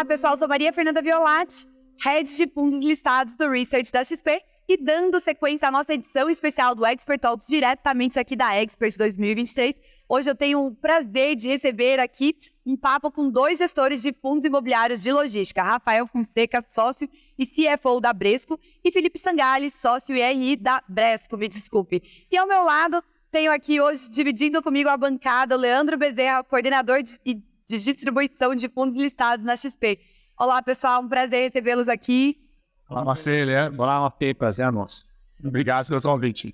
Olá, pessoal, sou Maria Fernanda Violatti, Head de Fundos Listados do Research da XP e dando sequência à nossa edição especial do Expert Talks diretamente aqui da Expert 2023. Hoje eu tenho o prazer de receber aqui um papo com dois gestores de fundos imobiliários de logística, Rafael Fonseca, sócio e CFO da Bresco, e Felipe Sangalli, sócio e RI da Bresco, me desculpe. E ao meu lado, tenho aqui hoje, dividindo comigo a bancada, o Leandro Bezerra, coordenador de distribuição de fundos listados na XP. Olá, pessoal, um prazer recebê-los aqui. Olá, Marcelo, olá, Marcelo, prazer é nosso. Obrigado pelo convite.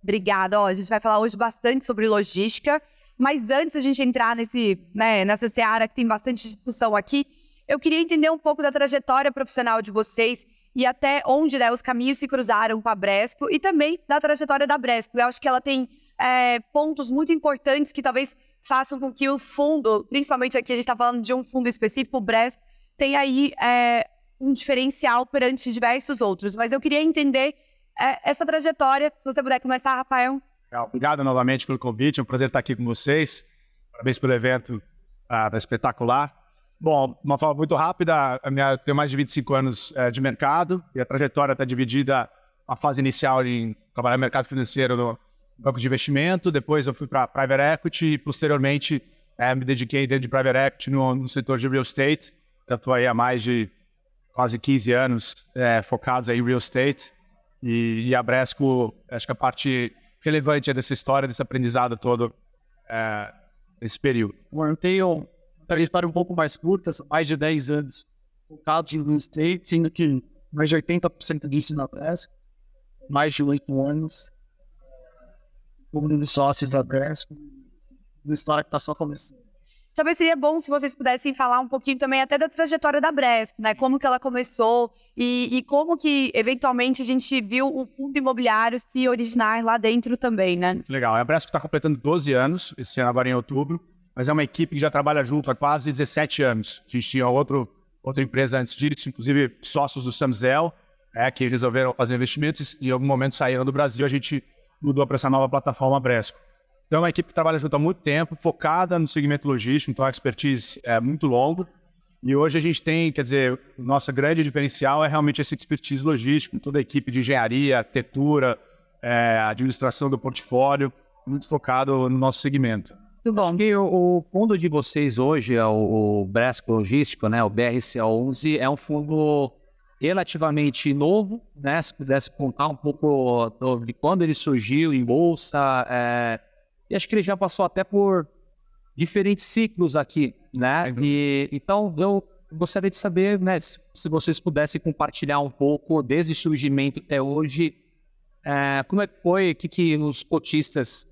Obrigada. A gente vai falar hoje bastante sobre logística, mas antes da gente entrar nessa seara que tem bastante discussão aqui, eu queria entender um pouco da trajetória profissional de vocês e até onde os caminhos se cruzaram com a Bresco e também da trajetória da Bresco. Eu acho que ela tem pontos muito importantes que talvez façam com que o fundo, principalmente aqui a gente está falando de um fundo específico, o Bresco, tenha aí um diferencial perante diversos outros. Mas eu queria entender essa trajetória. Se você puder começar, Rafael. Obrigado novamente pelo convite, é um prazer estar aqui com vocês. Parabéns pelo evento espetacular. Bom, uma forma muito rápida, eu tenho mais de 25 anos de mercado e a trajetória está dividida na fase inicial em trabalhar no mercado financeiro no banco de investimento, depois eu fui para Private Equity e posteriormente me dediquei dentro de Private Equity no setor de Real Estate. Estou aí há mais de quase 15 anos focados aí em Real Estate e a Bresco, acho que a parte relevante dessa história, desse aprendizado todo nesse período. Bom, eu tenho uma trajetória um pouco mais curta, mais de 10 anos focado em Real Estate, sendo que mais de 80% disso na Bresco, mais de 8 anos como um dos sócios da Bresco, uma história que está só começando. Talvez seria bom se vocês pudessem falar um pouquinho também até da trajetória da Bresco, né? Como que ela começou e como que, eventualmente, a gente viu o fundo imobiliário se originar lá dentro também, né? Muito legal. A Bresco está completando 12 anos, esse ano agora em outubro, mas é uma equipe que já trabalha junto há quase 17 anos. A gente tinha outra empresa antes disso, inclusive sócios do Samzel, que resolveram fazer investimentos e em algum momento saíram do Brasil, a gente mudou para essa nova plataforma Bresco. Então é uma equipe que trabalha junto há muito tempo, focada no segmento logístico, então a expertise é muito longa. E hoje a gente tem, o nosso grande diferencial é realmente esse expertise logístico, toda a equipe de engenharia, arquitetura, administração do portfólio, muito focado no nosso segmento. Muito bom. E o fundo de vocês hoje, o Bresco Logístico, né, o BRCA11, é um fundo relativamente novo, né? Se pudesse contar um pouco de quando ele surgiu em bolsa, e acho que ele já passou até por diferentes ciclos aqui, né? Então eu gostaria de saber, né, se vocês pudessem compartilhar um pouco desde o surgimento até hoje, como é que foi, o que os cotistas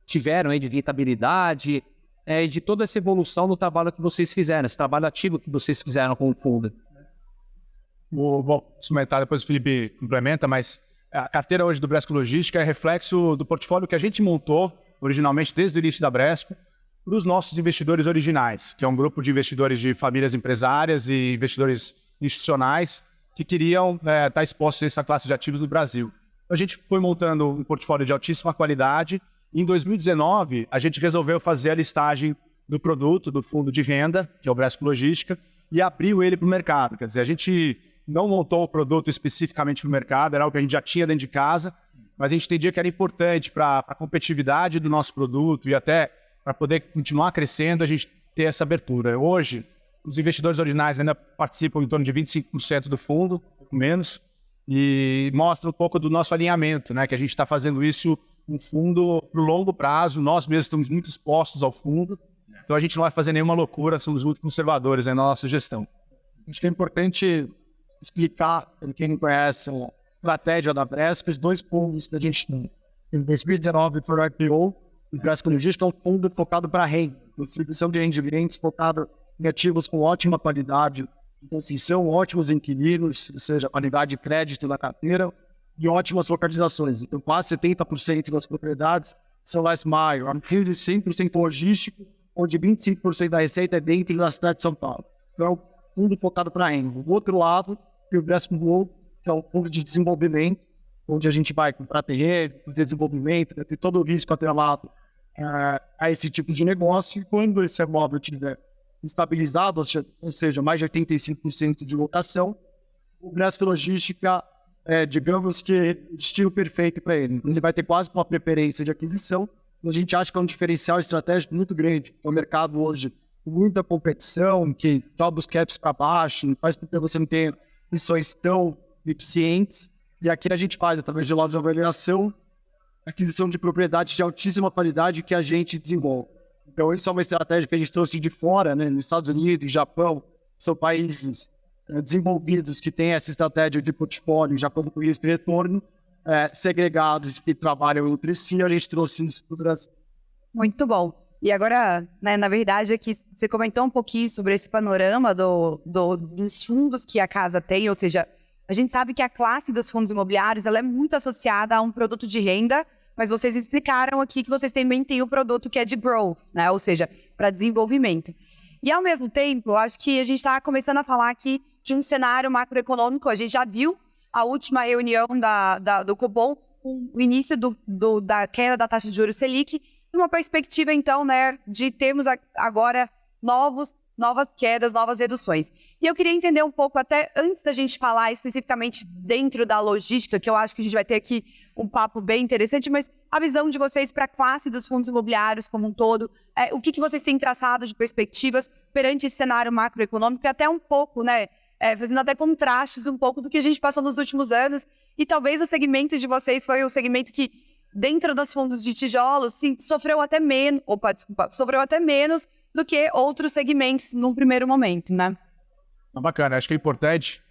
tiveram aí de rentabilidade, e de toda essa evolução do trabalho que vocês fizeram, esse trabalho ativo que vocês fizeram com o fundo. Vou comentar, depois o Felipe complementa, mas a carteira hoje do Bresco Logística é reflexo do portfólio que a gente montou originalmente desde o início da Bresco para os nossos investidores originais, que é um grupo de investidores de famílias empresárias e investidores institucionais que queriam estar expostos a essa classe de ativos no Brasil. A gente foi montando um portfólio de altíssima qualidade. Em 2019, a gente resolveu fazer a listagem do produto, do fundo de renda, que é o Bresco Logística, e abriu ele para o mercado. Quer dizer, a gente não montou o produto especificamente para o mercado, era algo que a gente já tinha dentro de casa, mas a gente entendia que era importante para a competitividade do nosso produto e até para poder continuar crescendo, a gente ter essa abertura. Hoje, os investidores originais ainda participam em torno de 25% do fundo, um pouco menos, e mostra um pouco do nosso alinhamento, né? Que a gente está fazendo isso um fundo para o longo prazo, nós mesmos estamos muito expostos ao fundo, então a gente não vai fazer nenhuma loucura, somos muito conservadores na nossa gestão. Acho que é importante explicar, para quem não conhece, a estratégia da Bresco, os dois fundos que a gente tem. Em 2019 foi o IPO, o Bresco Logística é um fundo focado para renda, distribuição de rendimentos focado em ativos com ótima qualidade de construção, ótimos inquilinos, ou seja, qualidade de crédito na carteira e ótimas localizações. Então, quase 70% das propriedades são last mile, um fundo de 100% logístico, onde 25% da receita é dentro da cidade de São Paulo. Então, é um fundo focado para renda. Do outro lado, tem o Bresco Globo, que é um fundo de desenvolvimento, onde a gente vai comprar terreno, ter desenvolvimento, ter todo o risco atrelado a esse tipo de negócio. E quando esse imóvel tiver estabilizado, ou seja, mais de 85% de locação, o Bradesco Logística digamos que o destino perfeito para ele. Ele vai ter quase uma preferência de aquisição. A gente acha que é um diferencial estratégico muito grande. O mercado hoje, com muita competição, que joga os caps para baixo, faz com que você não tenha missões tão eficientes. E aqui a gente faz, através de loja de avaliação, aquisição de propriedades de altíssima qualidade que a gente desenvolve. Então, isso é uma estratégia que a gente trouxe de fora, né? Nos Estados Unidos, Japão, são países desenvolvidos que têm essa estratégia de portfólio, já com risco e retorno, segregados que trabalham entre si, a gente trouxe isso para o Brasil. Muito bom. E agora, né, na verdade, aqui você comentou um pouquinho sobre esse panorama dos fundos que a casa tem, ou seja, a gente sabe que a classe dos fundos imobiliários ela é muito associada a um produto de renda, mas vocês explicaram aqui que vocês também têm o produto que é de growth, né, ou seja, para desenvolvimento. E, ao mesmo tempo, eu acho que a gente está começando a falar aqui de um cenário macroeconômico. A gente já viu a última reunião do Copom, com o início da queda da taxa de juros Selic, e uma perspectiva, então, né, de termos agora novas quedas, novas reduções. E eu queria entender um pouco, até antes da gente falar especificamente dentro da logística, que eu acho que a gente vai ter aqui um papo bem interessante, mas a visão de vocês para a classe dos fundos imobiliários como um todo, o que vocês têm traçado de perspectivas perante esse cenário macroeconômico, e até um pouco, né, fazendo até contrastes um pouco do que a gente passou nos últimos anos, e talvez o segmento de vocês foi o segmento que, dentro dos fundos de tijolos, sim, sofreu até menos do que outros segmentos num primeiro momento, né? Bacana, acho que é importante,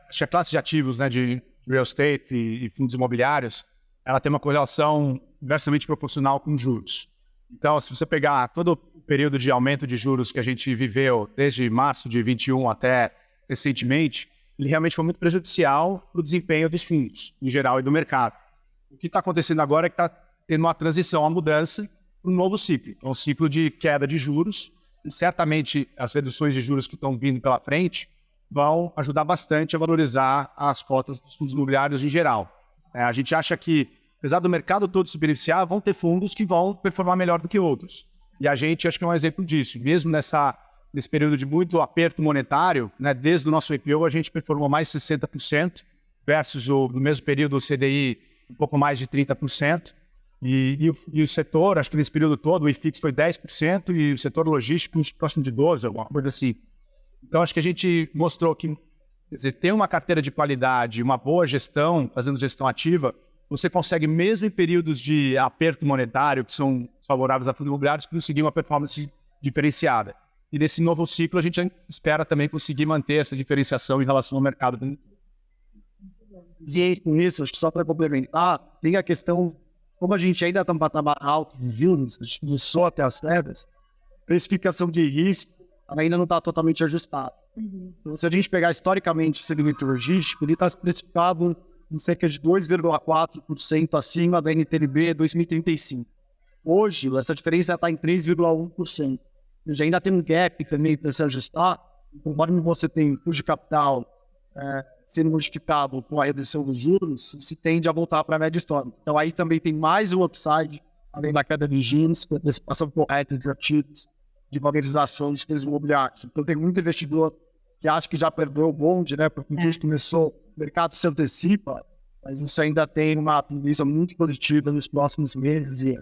acho que a classe de ativos, né, de real estate e fundos imobiliários, ela tem uma correlação inversamente proporcional com juros. Então, se você pegar todo o período de aumento de juros que a gente viveu desde março de 21 até recentemente, ele realmente foi muito prejudicial para o desempenho dos fundos, em geral, e do mercado. O que está acontecendo agora é que está tendo uma transição, uma mudança para um novo ciclo. É um ciclo de queda de juros, e certamente as reduções de juros que estão vindo pela frente vão ajudar bastante a valorizar as cotas dos fundos imobiliários em geral. A gente acha que, apesar do mercado todo se beneficiar, vão ter fundos que vão performar melhor do que outros. E a gente acho que é um exemplo disso. Mesmo nesse período de muito aperto monetário, né, desde o nosso IPO a gente performou mais de 60%, versus no mesmo período o CDI um pouco mais de 30%. E o setor, acho que nesse período todo, o IFIX foi 10% e o setor logístico próximo de 12%, alguma coisa assim. Então, acho que a gente mostrou que, quer dizer, ter uma carteira de qualidade, uma boa gestão, fazendo gestão ativa, você consegue, mesmo em períodos de aperto monetário, que são favoráveis a fundos imobiliários, conseguir uma performance diferenciada. E nesse novo ciclo, a gente espera também conseguir manter essa diferenciação em relação ao mercado. E com isso, acho que só para complementar, tem a questão, como a gente ainda está no patamar alto de juros, a gente começou até as quedas, precificação de risco ainda não está totalmente ajustado. Então, se a gente pegar historicamente o segmento logístico, ele está precificado em cerca de 2,4% acima da NTNB 2035. Hoje, essa diferença está em 3,1%. Ou seja, ainda tem um gap também para se ajustar. Conforme você tem custo de capital sendo modificado com a redução dos juros, se tende a voltar para a média histórica. Então, aí também tem mais um upside, além da queda de juros, com a antecipação correta de ativos, de valorização dos fundos imobiliários. Então, tem muito investidor que acha que já perdeu o bonde, né? Porque desde que começou, o mercado se antecipa, mas isso ainda tem uma tendência muito positiva nos próximos meses.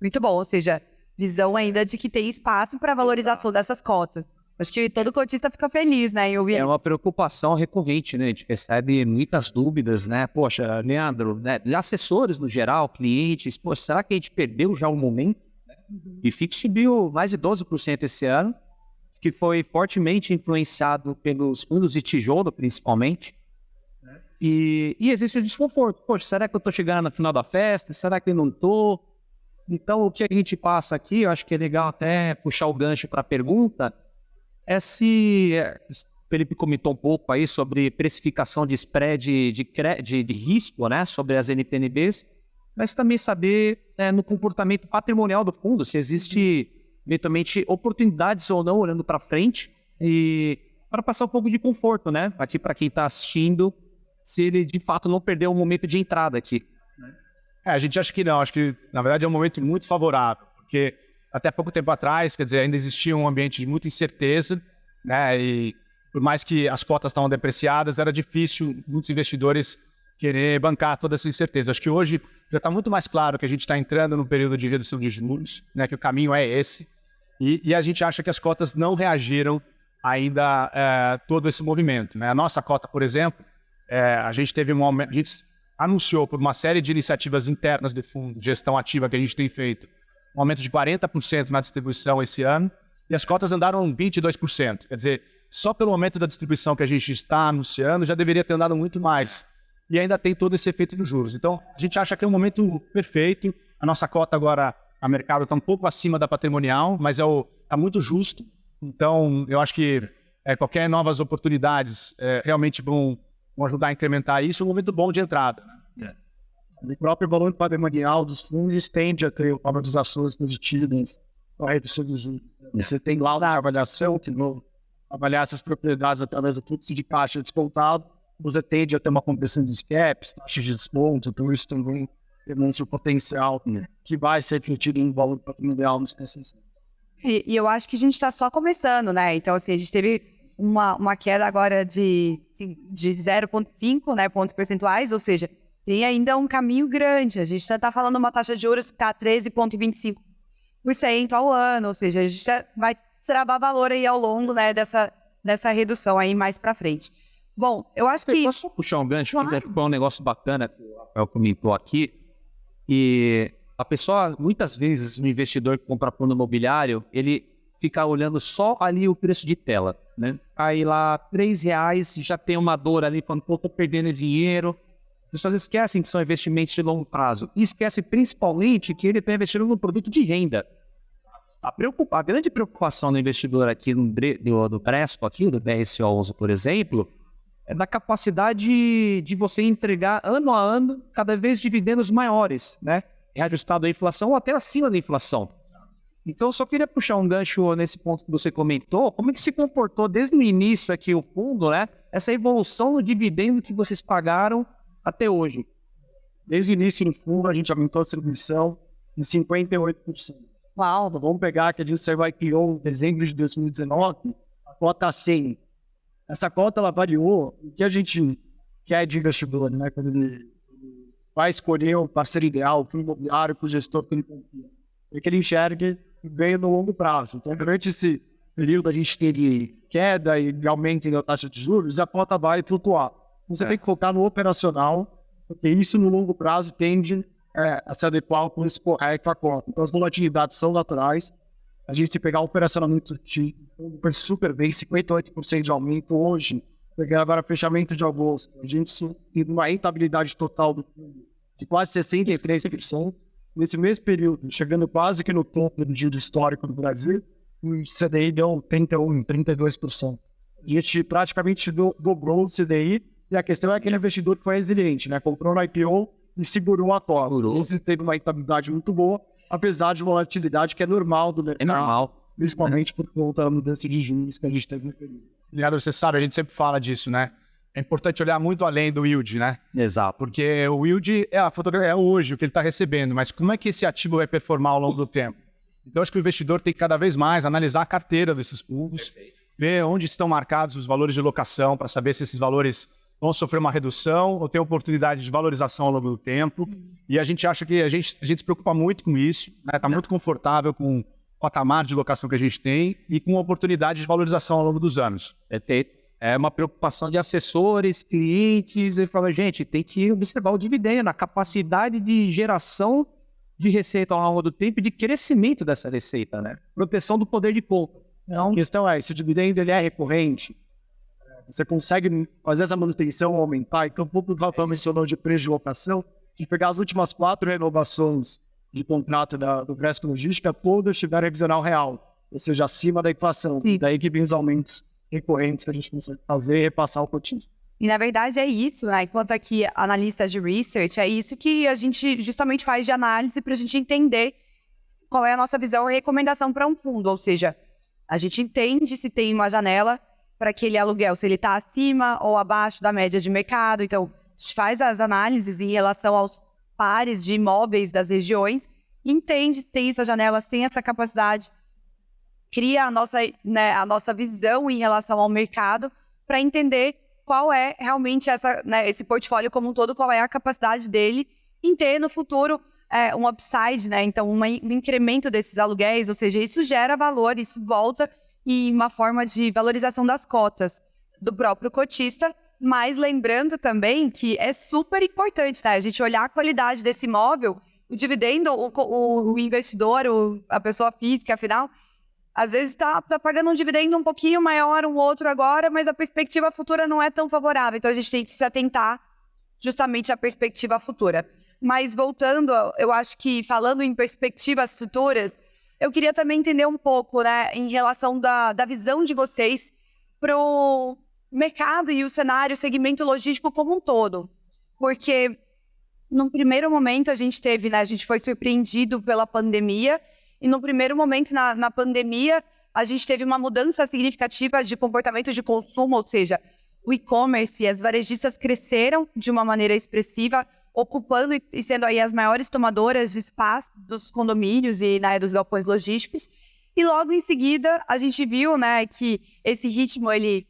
Muito bom, ou seja, visão ainda de que tem espaço para valorização dessas cotas. Acho que todo cotista fica feliz, né, em ouvir. É uma preocupação recorrente, né? A gente recebe muitas dúvidas, né? Poxa, Leandro, né? Assessores no geral, clientes, poxa, será que a gente perdeu já o momento? E FIX subiu mais de 12% esse ano, que foi fortemente influenciado pelos fundos de tijolo, principalmente. E existe o desconforto. Poxa, será que eu estou chegando no final da festa? Será que eu não estou? Então, o que a gente passa aqui, eu acho que é legal até puxar o gancho para a pergunta, o Felipe comentou um pouco aí sobre precificação de spread de risco, né, sobre as NTNBs, mas também saber no comportamento patrimonial do fundo, se existe eventualmente oportunidades ou não olhando para frente, e para passar um pouco de conforto, né, aqui para quem está assistindo, se ele de fato não perdeu o momento de entrada aqui. A gente acha que não, acho que na verdade é um momento muito favorável, porque até pouco tempo atrás, quer dizer, ainda existia um ambiente de muita incerteza, né? E por mais que as cotas estavam depreciadas, era difícil muitos investidores querer bancar toda essa incerteza. Acho que hoje já está muito mais claro que a gente está entrando num período de redução de juros, né? Que o caminho é esse. E a gente acha que as cotas não reagiram ainda todo esse movimento, né? A nossa cota, por exemplo, a gente teve um aumento, a gente anunciou por uma série de iniciativas internas do fundo, de gestão ativa que a gente tem feito, um aumento de 40% na distribuição esse ano, e as cotas andaram 22%. Quer dizer, só pelo aumento da distribuição que a gente está anunciando, já deveria ter andado muito mais. E ainda tem todo esse efeito dos juros. Então, a gente acha que é um momento perfeito. A nossa cota agora, a mercado, está um pouco acima da patrimonial, mas está muito justo. Então, eu acho que qualquer novas oportunidades realmente vão ajudar a incrementar isso. É um momento bom de entrada. Né? O próprio valor patrimonial dos fundos tende a ter uma das ações positivas com a redução dos juros. Você tem lá a avaliação, que vão avaliar essas propriedades através do fluxo de caixa descontado. Você tende a ter uma compressão dos caps, taxas de desconto, então isso também demonstra o potencial que vai ser refletido em valor patrimonial nos próximos anos. E eu acho que a gente está só começando, né? Então, assim, a gente teve uma queda agora de 0,5, né, pontos percentuais, ou seja, tem ainda um caminho grande. A gente está falando de uma taxa de juros que está 13,25% ao ano, ou seja, a gente vai travar valor aí ao longo, né, dessa redução aí mais para frente. Bom, eu acho que... Posso só puxar um gancho? Que foi um negócio bacana que o Rafael comentou aqui. E a pessoa, muitas vezes, o investidor que compra fundo imobiliário, ele fica olhando só ali o preço de tela, né? Aí lá, R$3 já tem uma dor ali, falando, pô, tô perdendo dinheiro. As pessoas esquecem que são investimentos de longo prazo. E esquecem principalmente que ele está investindo num produto de renda. A grande preocupação do investidor aqui do Presco, aqui, do BRCO11, por exemplo, é da capacidade de você entregar ano a ano cada vez dividendos maiores, né? Reajustado à inflação ou até acima da inflação. Então, eu só queria puxar um gancho nesse ponto que você comentou. Como é que se comportou desde o início aqui o fundo, né? Essa evolução no dividendo que vocês pagaram até hoje? Desde o início do fundo, a gente aumentou a distribuição em 58%. Uau! Vamos pegar que a gente saiu IPO em dezembro de 2019, a cota 100. Essa cota, ela variou. O que a gente quer de investidor, né? Quando ele vai escolher o parceiro ideal, o fundo imobiliário, o gestor que ele confia. É que ele enxergue e ganha no longo prazo. Então, durante esse período, a gente teve queda e aumento da taxa de juros, a cota vai flutuar. Então, você tem que focar no operacional, porque isso no longo prazo tende a se adequar ao preço correto à cota. Então, as volatilidades são naturais. A gente, se pegar o operacionamento de fundo super bem, 58% de aumento hoje, pegar agora fechamento de agosto, a gente teve uma rentabilidade total do fundo de quase 63%. Nesse mesmo período, chegando quase que no topo do giro histórico do Brasil, o CDI deu 31%, 32%. A gente praticamente dobrou o CDI, e a questão é aquele investidor que foi resiliente, né? Comprou no IPO e segurou a cota. Esse teve uma rentabilidade muito boa, apesar de volatilidade que é normal do mercado. É normal. Principalmente por conta da mudança de juros que a gente teve no período. Leandro, você sabe, a gente sempre fala disso, né? É importante olhar muito além do yield, né? Exato. Porque o yield a fotografia é hoje, o que ele está recebendo, mas como é que esse ativo vai performar ao longo do tempo? Então, acho que o investidor tem que cada vez mais analisar a carteira desses fundos, ver onde estão marcados os valores de locação, para saber se esses valores vão sofrer uma redução ou ter oportunidade de valorização ao longo do tempo. E a gente acha que a gente se preocupa muito com isso, né? Está muito confortável com o patamar de locação que a gente tem e com a oportunidade de valorização ao longo dos anos. Perfeito. É uma preocupação de assessores, clientes, e fala, gente, tem que observar o dividendo, a capacidade de geração de receita ao longo do tempo e de crescimento dessa receita, né? Proteção do poder de compra. Então, a questão é, se o dividendo ele é recorrente, você consegue fazer essa manutenção aumentar. Então, um pouco do que mencionou de preço de locação, de pegar as últimas 4 renovações de contrato do Presco Logística, todas tiveram revisional real, ou seja, acima da inflação. Sim. Daí que vem os aumentos recorrentes que a gente consegue fazer e repassar o cotista. E, na verdade, é isso, né? Enquanto aqui, analistas de research, é isso que a gente justamente faz de análise para a gente entender qual é a nossa visão e recomendação para um fundo. Ou seja, a gente entende se tem uma janela para aquele aluguel, se ele está acima ou abaixo da média de mercado. Então, a gente faz as análises em relação aos pares de imóveis das regiões entende, tem essas janelas, tem essa capacidade, cria a nossa visão em relação ao mercado para entender qual é realmente esse portfólio como um todo, qual é a capacidade dele em ter no futuro um upside, né? Então, um incremento desses aluguéis, ou seja, isso gera valor, isso volta em uma forma de valorização das cotas do próprio cotista, mas lembrando também que é super importante, tá? A gente olhar a qualidade desse imóvel, o dividendo, o investidor, a pessoa física, afinal, às vezes está pagando um dividendo um pouquinho maior, um outro agora, mas a perspectiva futura não é tão favorável. Então, a gente tem que se atentar justamente à perspectiva futura. Mas voltando, eu acho que falando em perspectivas futuras, eu queria também entender um pouco, né, em relação da visão de vocês para o mercado e o cenário, o segmento logístico como um todo. Porque, num primeiro momento, a gente foi surpreendido pela pandemia, e no primeiro momento, na pandemia, a gente teve uma mudança significativa de comportamento de consumo, ou seja, o e-commerce e as varejistas cresceram de uma maneira expressiva, ocupando e sendo aí as maiores tomadoras de espaços dos condomínios e dos galpões logísticos. E logo em seguida, a gente viu, né, que esse ritmo ele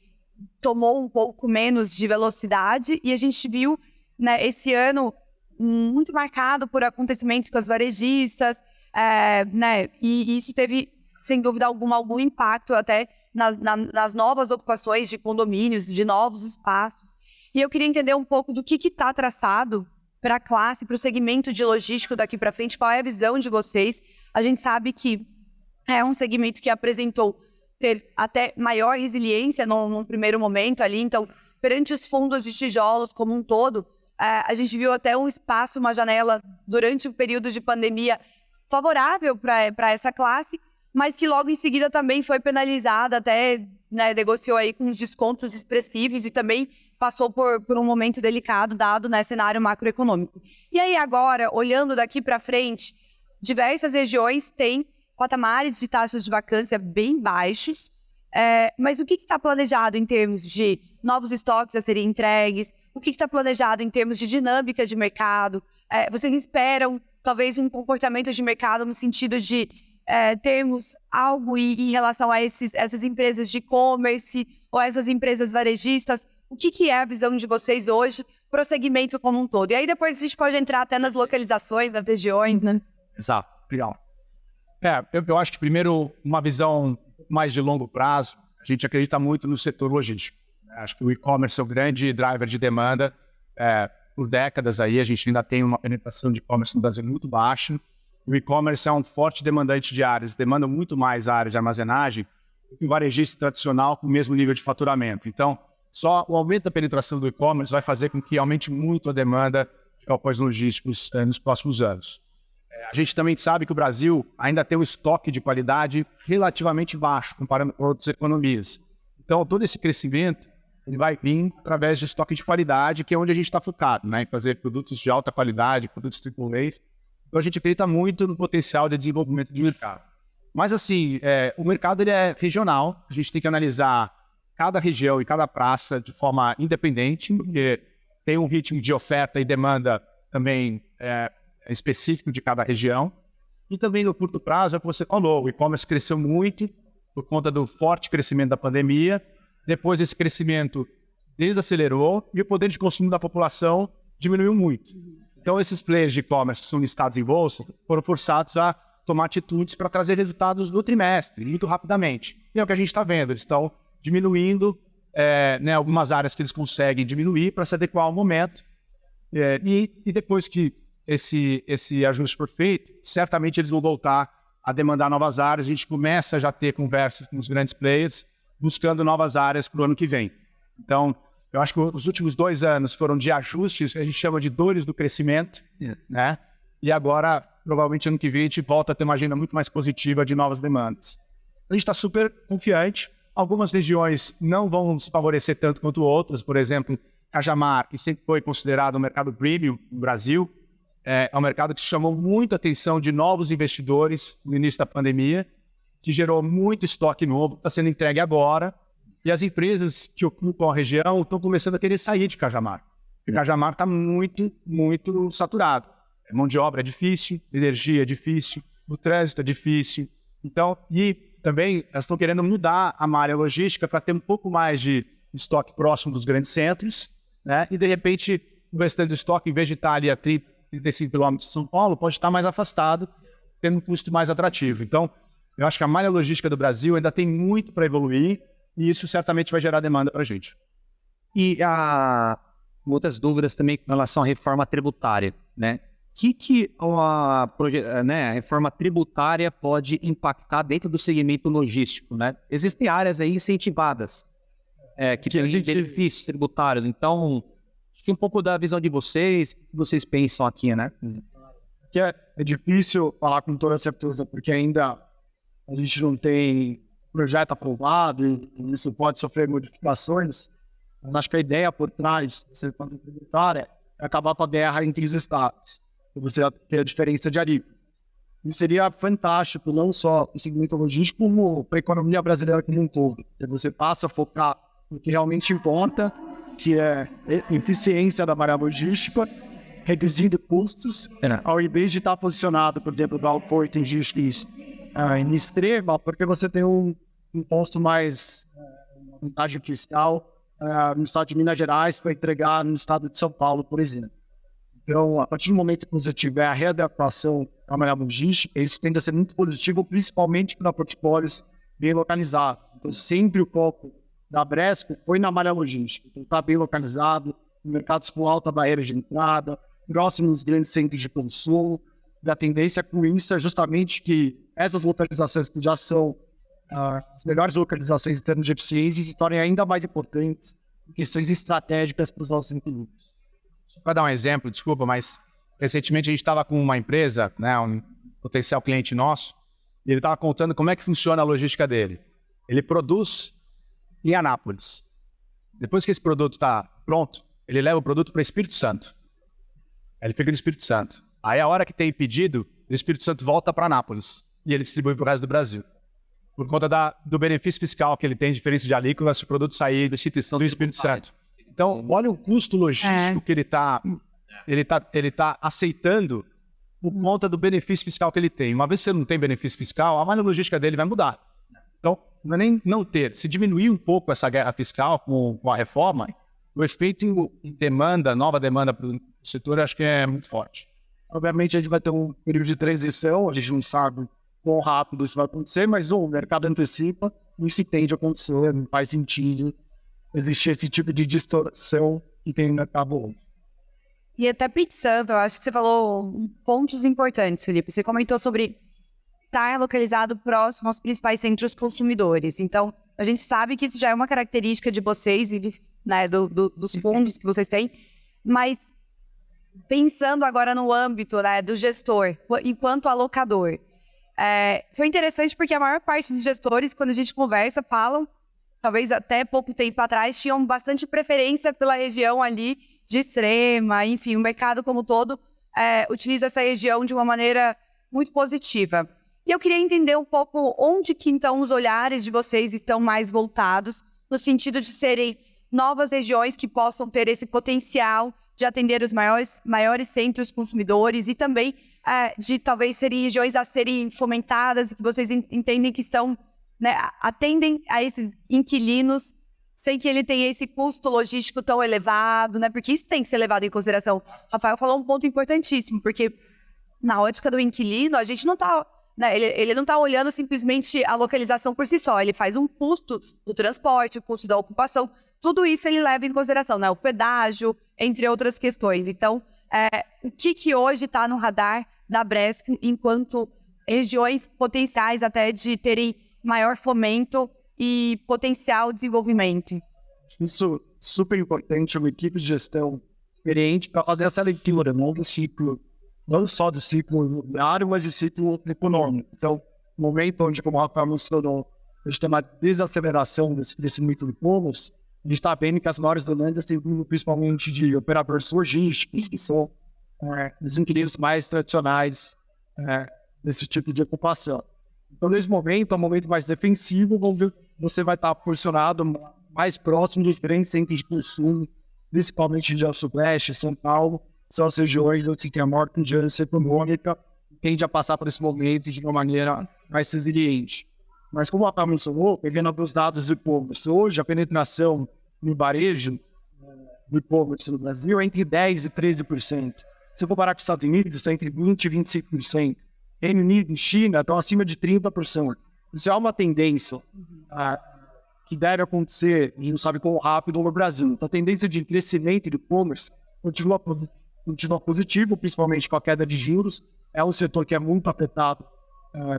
tomou um pouco menos de velocidade e a gente viu, né, esse ano muito marcado por acontecimentos com as varejistas, né, e isso teve, sem dúvida alguma, algum impacto até nas novas ocupações de condomínios, de novos espaços. E eu queria entender um pouco do que está traçado para a classe, para o segmento de logístico daqui para frente, qual é a visão de vocês? A gente sabe que é um segmento que apresentou ter até maior resiliência num primeiro momento ali, então, perante os fundos de tijolos como um todo, a gente viu até um espaço, uma janela, durante o período de pandemia, favorável para essa classe, mas que logo em seguida também foi penalizada, até, né, negociou aí com descontos expressivos e também passou por um momento delicado, dado, né, cenário macroeconômico. E aí agora, olhando daqui para frente, diversas regiões têm patamares de taxas de vacância bem baixos, mas o que está planejado em termos de novos estoques a serem entregues? O que está planejado em termos de dinâmica de mercado? Vocês esperam, talvez, um comportamento de mercado no sentido de termos algo em relação a essas empresas de e-commerce ou essas empresas varejistas? O que é a visão de vocês hoje para o segmento como um todo? E aí depois a gente pode entrar até nas localizações, nas regiões, né? Exato, legal. Eu acho que primeiro uma visão mais de longo prazo, a gente acredita muito no setor logístico. Acho que o e-commerce é o grande driver de demanda. Por décadas aí a gente ainda tem uma penetração de e-commerce no Brasil muito baixa. O e-commerce é um forte demandante de áreas, demanda muito mais áreas de armazenagem do que o varejista tradicional com o mesmo nível de faturamento. Então, só o aumento da penetração do e-commerce vai fazer com que aumente muito a demanda de galpões logísticos nos próximos anos. A gente também sabe que o Brasil ainda tem um estoque de qualidade relativamente baixo, comparando com outras economias. Então, todo esse crescimento ele vai vir através de estoque de qualidade, que é onde a gente está focado, né? Em fazer produtos de alta qualidade, produtos AAA. Então, a gente acredita muito no potencial de desenvolvimento do mercado. Mas, assim, o mercado ele é regional, a gente tem que analisar cada região e cada praça de forma independente, porque tem um ritmo de oferta e demanda também específico de cada região. E também no curto prazo, é o que você falou, o e-commerce cresceu muito por conta do forte crescimento da pandemia. Depois esse crescimento desacelerou e o poder de consumo da população diminuiu muito. Então esses players de e-commerce que são listados em bolsa foram forçados a tomar atitudes para trazer resultados no trimestre, muito rapidamente. E é o que a gente está vendo, eles estão diminuindo algumas áreas que eles conseguem diminuir para se adequar ao momento. E depois que esse ajuste for feito, certamente eles vão voltar a demandar novas áreas. A gente começa a já ter conversas com os grandes players, buscando novas áreas para o ano que vem. Então, eu acho que os últimos 2 anos foram de ajustes, que a gente chama de dores do crescimento, né? E agora, provavelmente, ano que vem, a gente volta a ter uma agenda muito mais positiva de novas demandas. A gente está super confiante. Algumas regiões não vão se favorecer tanto quanto outras. Por exemplo, Cajamar, que sempre foi considerado um mercado premium no Brasil, é um mercado que chamou muita atenção de novos investidores no início da pandemia, que gerou muito estoque novo, está sendo entregue agora, e as empresas que ocupam a região estão começando a querer sair de Cajamar. Porque Cajamar está muito, muito saturado. Mão de obra é difícil, energia é difícil, o trânsito é difícil. Então, e também elas estão querendo mudar a malha logística para ter um pouco mais de estoque próximo dos grandes centros, né? E de repente o restante do estoque, em vez de estar ali a 35 quilômetros de São Paulo, pode estar mais afastado, tendo um custo mais atrativo. Então, eu acho que a malha logística do Brasil ainda tem muito para evoluir e isso certamente vai gerar demanda para a gente. E muitas dúvidas também com relação à reforma tributária, né? Que a reforma tributária pode impactar dentro do segmento logístico, né? Existem áreas aí incentivadas que têm benefícios tributários. Então, acho que um pouco da visão de vocês, o que vocês pensam aqui, né? Que é difícil falar com toda certeza, porque ainda a gente não tem projeto aprovado e isso pode sofrer modificações. Eu acho que a ideia por trás da reforma tributária é acabar com a guerra entre os estados. Você ter a diferença de alíquotas. Isso seria fantástico, não só para o segmento logístico, como para a economia brasileira como um todo. Você passa a focar no que realmente importa, que é a eficiência da malha logística, reduzindo custos, ao invés de estar posicionado, por exemplo, no Porto em GX em extrema, porque você tem um imposto mais vantagem fiscal no estado de Minas Gerais para entregar no estado de São Paulo, por exemplo. Então, a partir do momento que você tiver a readequação à malha logística, isso tende a ser muito positivo, principalmente para portfólios bem localizados. Então, sempre o foco da Bresco foi na malha logística. Então, está bem localizado, em mercados com alta barreira de entrada, próximos dos grandes centros de consumo. E a tendência com isso é justamente que essas localizações que já são as melhores localizações em termos de eficiência se tornem ainda mais importantes em questões estratégicas para os nossos inquilinos. Para dar um exemplo, desculpa, mas recentemente a gente estava com uma empresa, né, um potencial cliente nosso, e ele estava contando como é que funciona a logística dele. Ele produz em Anápolis. Depois que esse produto está pronto, ele leva o produto para Espírito Santo. Aí ele fica no Espírito Santo. Aí a hora que tem pedido, o Espírito Santo volta para Anápolis e ele distribui para o resto do Brasil. Por conta do benefício fiscal que ele tem, diferença de alíquota, se o produto sair do Espírito Santo. Então, olha o custo logístico que ele tá aceitando por conta do benefício fiscal que ele tem. Uma vez que você não tem benefício fiscal, a malha logística dele vai mudar. Então, não é nem não ter. Se diminuir um pouco essa guerra fiscal com a reforma, o efeito em demanda, nova demanda para o setor, eu acho que é muito forte. Obviamente, a gente vai ter um período de transição, a gente não sabe quão rápido isso vai acontecer, mas o mercado antecipa, isso tende a acontecer, não faz sentido existir esse tipo de distorção que tem no mercado hoje. E até pensando, eu acho que você falou pontos importantes, Felipe. Você comentou sobre estar localizado próximo aos principais centros consumidores. Então, a gente sabe que isso já é uma característica de vocês e né, dos fundos que vocês têm, mas pensando agora no âmbito, né, do gestor, enquanto alocador, foi interessante porque a maior parte dos gestores, quando a gente conversa, falam, talvez até pouco tempo atrás, tinham bastante preferência pela região ali de Extrema, enfim, o mercado como um todo utiliza essa região de uma maneira muito positiva. E eu queria entender um pouco onde que então os olhares de vocês estão mais voltados, no sentido de serem novas regiões que possam ter esse potencial de atender os maiores centros consumidores e também de talvez serem regiões a serem fomentadas, que vocês entendem que estão, né, atendem a esses inquilinos sem que ele tenha esse custo logístico tão elevado, né? Porque isso tem que ser levado em consideração. Rafael falou um ponto importantíssimo, porque na ótica do inquilino, a gente não está... Né, ele não está olhando simplesmente a localização por si só, ele faz um custo do transporte, o custo da ocupação, tudo isso ele leva em consideração, né? O pedágio, entre outras questões. Então, o que hoje está no radar da Bresco enquanto regiões potenciais até de terem maior fomento e potencial desenvolvimento? Isso é super importante, uma equipe de gestão experiente para fazer essa leitura, não só do ciclo imobiliário, mas do ciclo econômico. Então, no momento onde, como o Rafael mencionou, a gente tem uma desaceleração desse crescimento de e-commerce, a gente está vendo que as maiores demandas têm vindo principalmente de operadores logísticos, que são os inquilinos mais tradicionais desse tipo de ocupação. Então, nesse momento, é um momento mais defensivo, onde você vai estar posicionado mais próximo dos grandes centros de consumo, principalmente de Sudeste, São Paulo, são as regiões onde se tem a maior tendência econômica, tende a passar por esse momento de uma maneira mais resiliente. Mas como a Rafa mencionou, pegando alguns dados do e-commerce, hoje a penetração no varejo do e-commerce no Brasil é entre 10% e 13%. Se eu comparar com os Estados Unidos, está entre 20% e 25%. Reino Unido e China estão acima de 30%. Isso é uma tendência que deve acontecer, e não sabe quão rápido no Brasil. Então, a tendência de crescimento do e-commerce continua positivo, principalmente com a queda de juros. É um setor que é muito afetado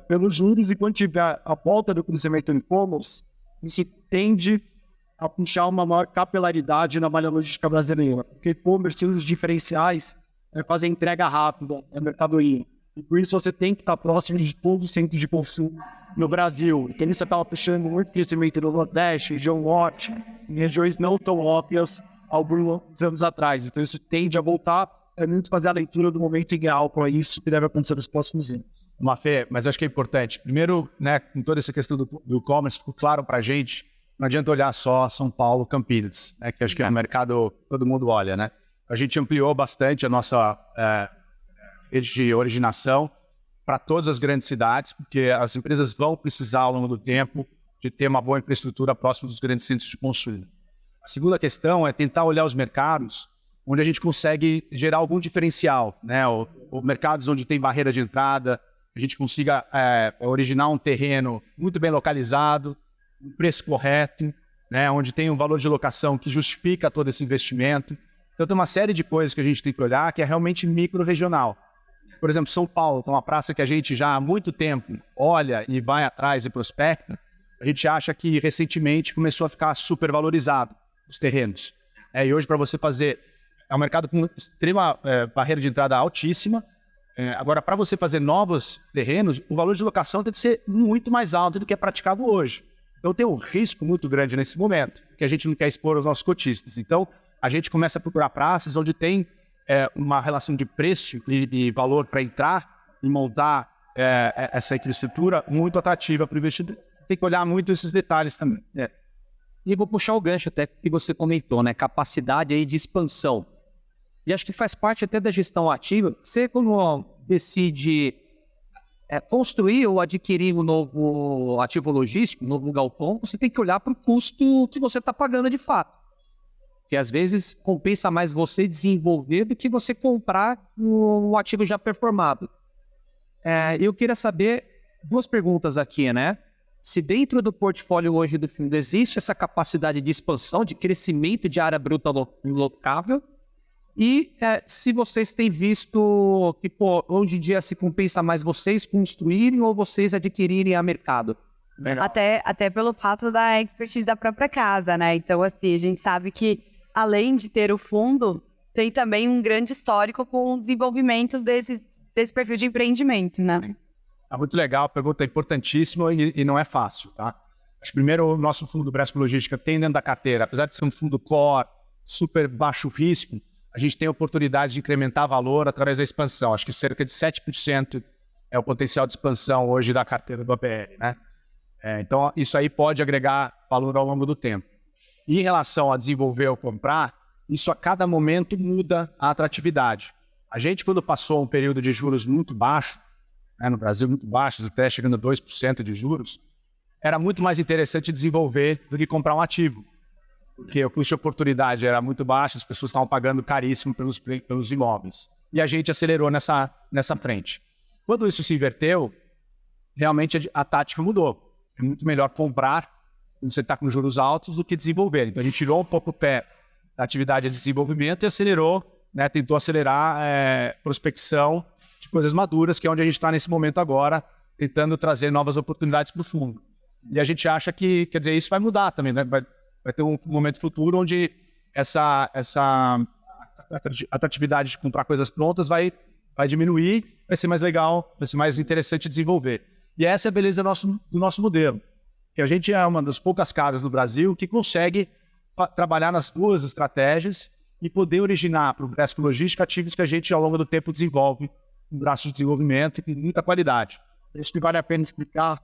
pelos juros, e quando tiver a volta do crescimento do e-commerce, isso tende a puxar uma maior capilaridade na malha logística brasileira, porque e-commerce, os diferenciais é fazer entrega rápida da mercadoria. E por isso você tem que estar próximo de todos os centros de consumo no Brasil. Então isso acaba puxando muito crescimento no Nordeste, região Norte, em regiões não tão óbvias alguns anos atrás. Então isso tende a voltar. É muito fazer a leitura do momento ideal para isso que deve acontecer nos próximos anos. Mafê, mas eu acho que é importante. Primeiro, né, com toda essa questão do e-commerce, ficou claro para a gente, não adianta olhar só São Paulo, Campinas, né, que acho que é um mercado todo mundo olha, né? A gente ampliou bastante a nossa rede de originação para todas as grandes cidades, porque as empresas vão precisar, ao longo do tempo, de ter uma boa infraestrutura próximo dos grandes centros de consumo. A segunda questão é tentar olhar os mercados onde a gente consegue gerar algum diferencial, né? Ou mercados onde tem barreira de entrada, a gente consiga originar um terreno muito bem localizado, um preço correto, né? Onde tem um valor de locação que justifica todo esse investimento. Então tem uma série de coisas que a gente tem que olhar que é realmente micro-regional. Por exemplo, São Paulo, que é uma praça que a gente já há muito tempo olha e vai atrás e prospecta, a gente acha que recentemente começou a ficar super valorizado os terrenos. E hoje, para você fazer, é um mercado com extrema barreira de entrada altíssima. Agora, para você fazer novos terrenos, o valor de locação tem que ser muito mais alto do que é praticado hoje. Então tem um risco muito grande nesse momento, que a gente não quer expor aos nossos cotistas. Então, a gente começa a procurar praças onde tem uma relação de preço e valor para entrar e montar essa infraestrutura muito atrativa para o investidor. Tem que olhar muito esses detalhes também. E vou puxar o gancho até que você comentou, né? Capacidade aí de expansão. E acho que faz parte até da gestão ativa. Você, quando decide construir ou adquirir um novo ativo logístico, um novo galpão, você tem que olhar para o custo que você está pagando de fato. Que às vezes compensa mais você desenvolver do que você comprar um ativo já performado. Eu queria saber duas perguntas aqui, né? Se dentro do portfólio hoje do fundo existe essa capacidade de expansão, de crescimento de área bruta locável, e se vocês têm visto que hoje em dia se compensa mais vocês construírem ou vocês adquirirem a mercado. Até pelo fato da expertise da própria casa, né? Então, assim, a gente sabe que além de ter o fundo, tem também um grande histórico com o desenvolvimento desse perfil de empreendimento, né? É muito legal, a pergunta é importantíssima e não é fácil, tá? Acho que primeiro o nosso fundo Bresco Logística tem dentro da carteira, apesar de ser um fundo core, super baixo risco, a gente tem a oportunidade de incrementar valor através da expansão. Acho que cerca de 7% é o potencial de expansão hoje da carteira do APL, né? Então, isso aí pode agregar valor ao longo do tempo. E em relação a desenvolver ou comprar, isso a cada momento muda a atratividade. A gente, quando passou um período de juros muito baixo, no Brasil muito baixos, até chegando a 2% de juros, era muito mais interessante desenvolver do que comprar um ativo. Porque o custo de oportunidade era muito baixo, as pessoas estavam pagando caríssimo pelos imóveis. E a gente acelerou nessa frente. Quando isso se inverteu, realmente a tática mudou. É muito melhor comprar quando você está com juros altos do que desenvolver. Então a gente tirou um pouco o pé da atividade de desenvolvimento e acelerou, né, tentou acelerar prospecção de coisas maduras, que é onde a gente está nesse momento agora, tentando trazer novas oportunidades para o fundo. E a gente acha que, quer dizer, isso vai mudar também, né? Vai ter um momento futuro onde essa atratividade de comprar coisas prontas vai diminuir, vai ser mais legal, vai ser mais interessante desenvolver. E essa é a beleza do nosso modelo. Que a gente é uma das poucas casas no Brasil que consegue trabalhar nas duas estratégias e poder originar para o Bresco Logística ativos que a gente, ao longo do tempo, desenvolve um braço de desenvolvimento e com muita qualidade. Acho que vale a pena explicar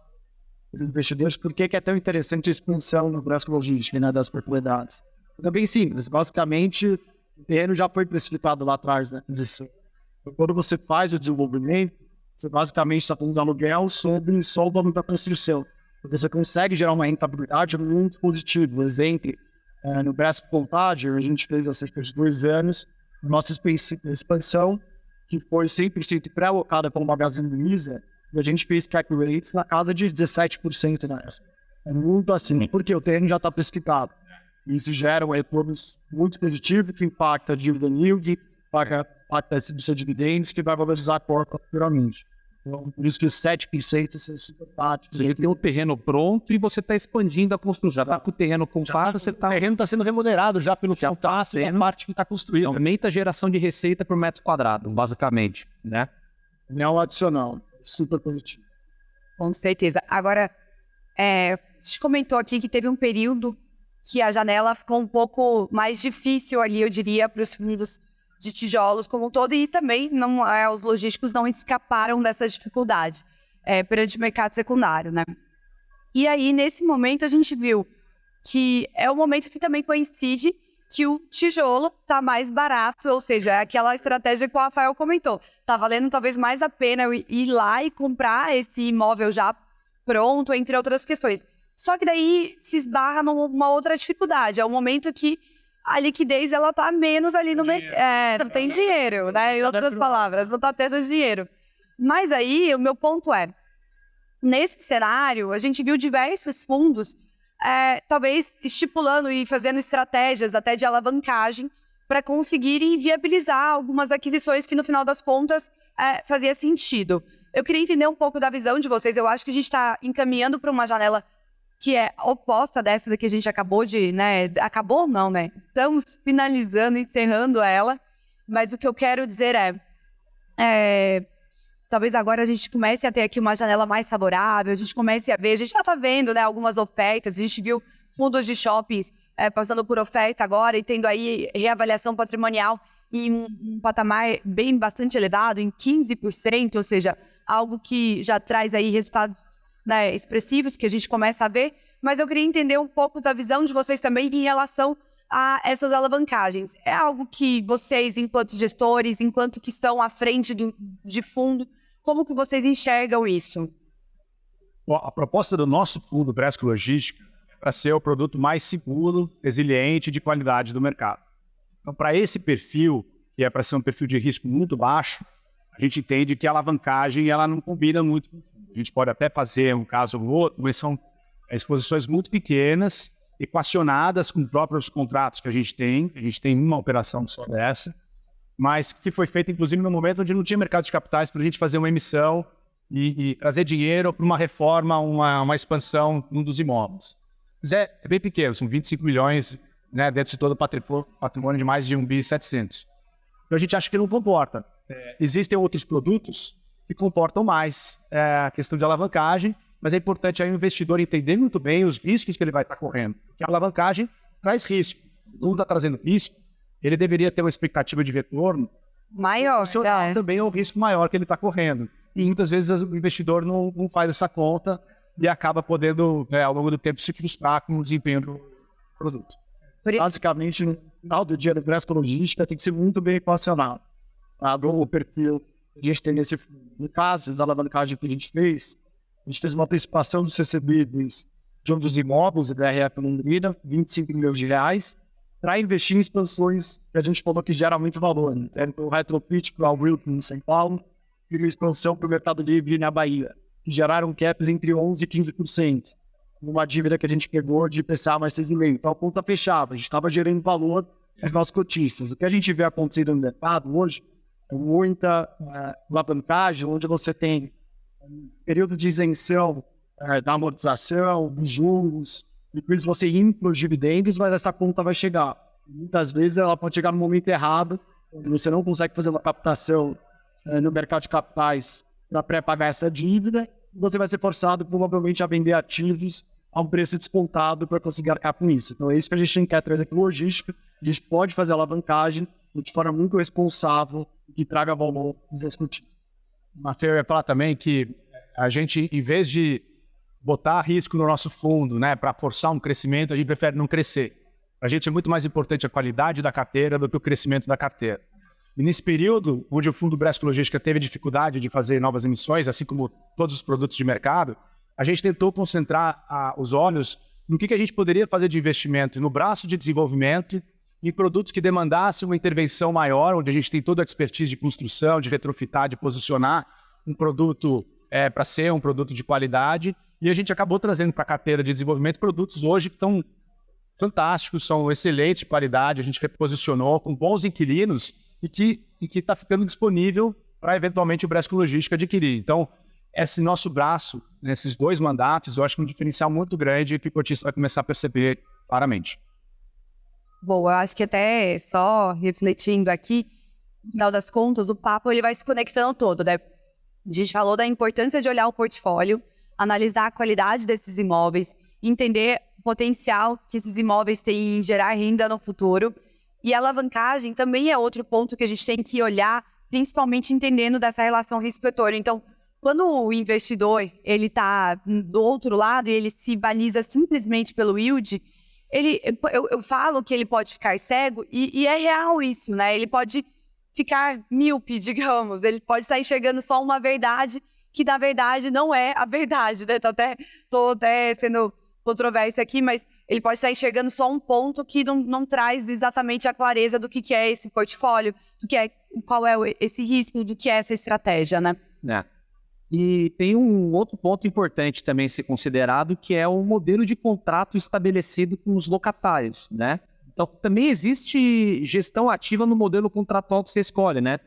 para os investidores por que é tão interessante a expansão no Bresco Logística, né, das propriedades. É bem simples. Basicamente, O terreno já foi precificado lá atrás, né? Então, quando você faz o desenvolvimento, você basicamente está falando de aluguel sobre só o valor da construção. Você consegue gerar uma rentabilidade muito positiva. Por exemplo, no Brasco Contagem, a gente fez há cerca de 2 anos, nossa expansão, que foi 100% pré-alocada pelo Magazine Luiza, e a gente fez cap rates na casa de 17% na época. É muito assim, porque o terreno já está precificado. Isso gera um retorno muito positivo, que impacta a dividend yield, impacta a distribuição de dividendos, que vai valorizar a cota futuramente. Então, por isso que 7% é super prático. Você tem o terreno pronto e você está expandindo a construção. Já está com o terreno comprado, você está... O terreno está sendo remunerado já pelo contrato, a parte que está construída. Aumenta a geração de receita por metro quadrado, basicamente, né? Não adicional, super positivo. Com certeza. Agora, a gente comentou aqui que teve um período que a janela ficou um pouco mais difícil ali, eu diria, para os fundos de tijolos como um todo, e também os logísticos não escaparam dessa dificuldade perante o mercado secundário, né? E aí, nesse momento, a gente viu que é o momento que também coincide que o tijolo está mais barato, ou seja, é aquela estratégia que o Rafael comentou. Está valendo talvez mais a pena eu ir lá e comprar esse imóvel já pronto, entre outras questões. Só que daí se esbarra numa outra dificuldade. É o momento que a liquidez ela tá menos ali no mercado. Não tem dinheiro, né? Em outras palavras, não tá tendo dinheiro. Mas aí, o meu ponto é, nesse cenário, a gente viu diversos fundos talvez estipulando e fazendo estratégias até de alavancagem para conseguirem viabilizar algumas aquisições que, no final das contas, fazia sentido. Eu queria entender um pouco da visão de vocês. Eu acho que a gente está encaminhando para uma janela que é oposta dessa que a gente acabou de, né? Acabou não, né? Estamos finalizando, encerrando ela. Mas o que eu quero dizer talvez agora a gente comece a ter aqui uma janela mais favorável, a gente comece a ver, a gente já está vendo, né, algumas ofertas, a gente viu fundos de shoppings passando por oferta agora e tendo aí reavaliação patrimonial em um patamar bastante elevado, em 15%, ou seja, algo que já traz aí resultados, né, expressivos que a gente começa a ver, mas eu queria entender um pouco da visão de vocês também em relação a essas alavancagens. É algo que vocês, enquanto gestores, enquanto que estão à frente de fundo, como que vocês enxergam isso? Bom, a proposta do nosso fundo Brasco Logística é para ser o produto mais seguro, resiliente e de qualidade do mercado. Então, para esse perfil, que é para ser um perfil de risco muito baixo, a gente entende que a alavancagem ela não combina muito. A gente pode até fazer um caso ou outro, mas são exposições muito pequenas, equacionadas com os próprios contratos que a gente tem. A gente tem uma operação só dessa, mas que foi feita, inclusive, no momento onde não tinha mercado de capitais para a gente fazer uma emissão e trazer dinheiro para uma reforma, uma expansão num dos imóveis. Mas é bem pequeno, são 25 milhões, né, dentro de todo o patrimônio de mais de 1,7 bilhão. Então a gente acha que não comporta. Existem outros produtos que comportam mais a questão de alavancagem, mas é importante aí o investidor entender muito bem os riscos que ele vai estar correndo. Porque a alavancagem traz risco. Não está trazendo risco, ele deveria ter uma expectativa de retorno maior. Também é um risco maior que ele está correndo. E muitas vezes o investidor não faz essa conta e acaba podendo, ao longo do tempo, se frustrar com o desempenho do produto. Basicamente, no final do dia do Brasco Logística tem que ser muito bem equacionado. O perfil que a gente tem no caso da alavancagem que a gente fez uma antecipação dos recebíveis de um dos imóveis, BRF Londrina, 25 milhões de reais, para investir em expansões que a gente falou que geram muito valor. Então, o retrofit para o Wilton em São Paulo e uma expansão para o Mercado Livre na Bahia, que geraram caps entre 11% e 15%. Uma dívida que a gente pegou de IPCA mais 6,5%. Então, a conta fechava, a gente estava gerando valor para os nossos cotistas. O que a gente vê acontecendo no mercado hoje é muita alavancagem, onde você tem período de isenção da amortização, dos juros, depois você infla os dividendos, mas essa conta vai chegar. Muitas vezes ela pode chegar no momento errado, onde você não consegue fazer uma captação no mercado de capitais para pré-pagar essa dívida, e você vai ser forçado provavelmente a vender ativos a um preço descontado para conseguir arcar com isso. Então é isso que a gente quer trazer aqui no logística. A gente pode fazer alavancagem de forma muito responsável e que traga valor aos executivos. Matheus, eu ia falar também que a gente, em vez de botar risco no nosso fundo, né, para forçar um crescimento, a gente prefere não crescer. Para a gente é muito mais importante a qualidade da carteira do que o crescimento da carteira. E nesse período, onde o Fundo Bresco Logística teve dificuldade de fazer novas emissões, assim como todos os produtos de mercado, a gente tentou concentrar os olhos no que a gente poderia fazer de investimento no braço de desenvolvimento, em produtos que demandassem uma intervenção maior, onde a gente tem toda a expertise de construção, de retrofitar, de posicionar um produto para ser um produto de qualidade. E a gente acabou trazendo para a carteira de desenvolvimento produtos hoje que estão fantásticos, são excelentes de qualidade, a gente reposicionou com bons inquilinos e que está ficando disponível para eventualmente o Bresco Logística adquirir. Então, esse nosso braço, nesses 2 mandatos, eu acho que é um diferencial muito grande que o cotista vai começar a perceber claramente. Bom, eu acho que até só refletindo aqui, no final das contas, o papo ele vai se conectando todo, né? A gente falou da importância de olhar o portfólio, analisar a qualidade desses imóveis, entender o potencial que esses imóveis têm em gerar renda no futuro. E a alavancagem também é outro ponto que a gente tem que olhar, principalmente entendendo dessa relação risco-retorno. Então, quando o investidor ele está do outro lado e ele se baliza simplesmente pelo yield, eu falo que ele pode ficar cego e é real isso, né? Ele pode ficar míope, digamos. Ele pode estar enxergando só uma verdade que, na verdade, não é a verdade, né? Tô até sendo controvérsia aqui, mas ele pode estar enxergando só um ponto que não traz exatamente a clareza do que é esse portfólio, qual é esse risco, do que é essa estratégia, né? E tem um outro ponto importante também ser considerado, que é o modelo de contrato estabelecido com os locatários, né? Então, também existe gestão ativa no modelo contratual que você escolhe, né?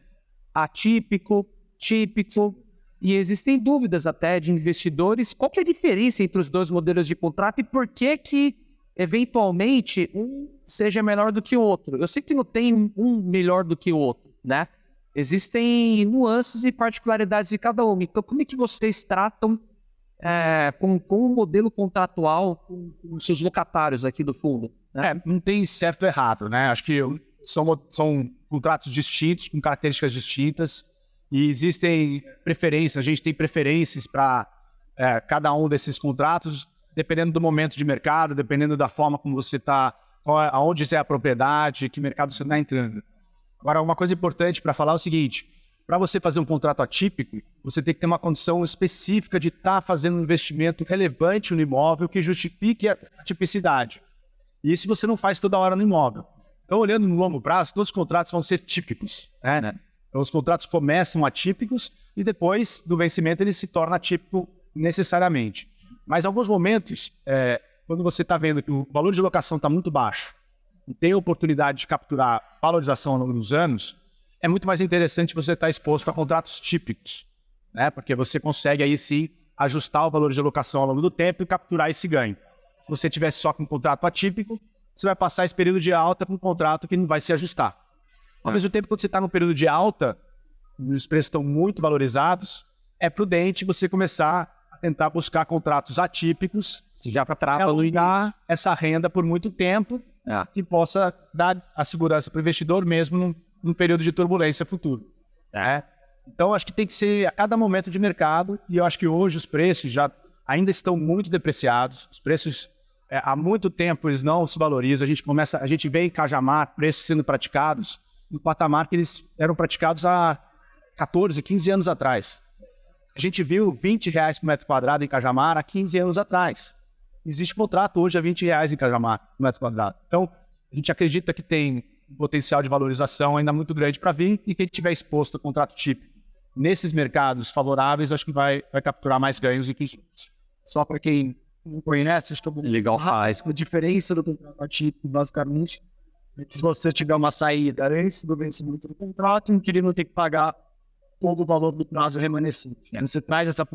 Atípico, típico, e existem dúvidas até de investidores. Qual que é a diferença entre os 2 modelos de contrato e por que eventualmente, um seja melhor do que o outro? Eu sei que não tem um melhor do que o outro, né? Existem nuances e particularidades de cada um. Então, como é que vocês tratam com o modelo contratual com os seus locatários aqui do fundo? Né? Não tem certo ou errado, né? Acho que são contratos distintos, com características distintas, e existem preferências. A gente tem preferências para cada um desses contratos, dependendo do momento de mercado, dependendo da forma como você está, aonde é a propriedade, que mercado você está entrando. Agora, uma coisa importante para falar é o seguinte: para você fazer um contrato atípico, você tem que ter uma condição específica de estar fazendo um investimento relevante no imóvel que justifique a tipicidade. E isso você não faz toda hora no imóvel. Então, olhando no longo prazo, todos os contratos vão ser típicos, né? Então, os contratos começam atípicos e depois do vencimento ele se torna atípico necessariamente. Mas em alguns momentos, quando você está vendo que o valor de locação está muito baixo e tem a oportunidade de capturar valorização ao longo dos anos, é muito mais interessante você estar exposto a contratos típicos, né? Porque você consegue aí sim ajustar o valor de alocação ao longo do tempo e capturar esse ganho. Se você tivesse só com um contrato atípico, você vai passar esse período de alta com um contrato que não vai se ajustar. Ao mesmo tempo, quando você está no período de alta, os preços estão muito valorizados, é prudente você começar a tentar buscar contratos atípicos, já para alugar essa renda por muito tempo, que possa dar a segurança para o investidor mesmo num período de turbulência futuro. Então, acho que tem que ser a cada momento de mercado, e eu acho que hoje os preços já ainda estão muito depreciados. Os preços, há muito tempo, eles não se valorizam. A gente vê em Cajamar preços sendo praticados no patamar que eles eram praticados há 14, 15 anos atrás. A gente viu R$20 por metro quadrado em Cajamar há 15 anos atrás. Existe contrato hoje a R$20 em Cajamar por metro quadrado. Então, a gente acredita que tem um potencial de valorização ainda muito grande para vir, e quem estiver exposto a contrato típico nesses mercados favoráveis, acho que vai capturar mais ganhos do que os outros. Só para quem não conhece, acho que eu vou legal faz. A diferença do contrato atípico, basicamente, é que se você tiver uma saída antes do vencimento do contrato, o inquilino tem que pagar todo o valor do prazo remanescente. Você traz essa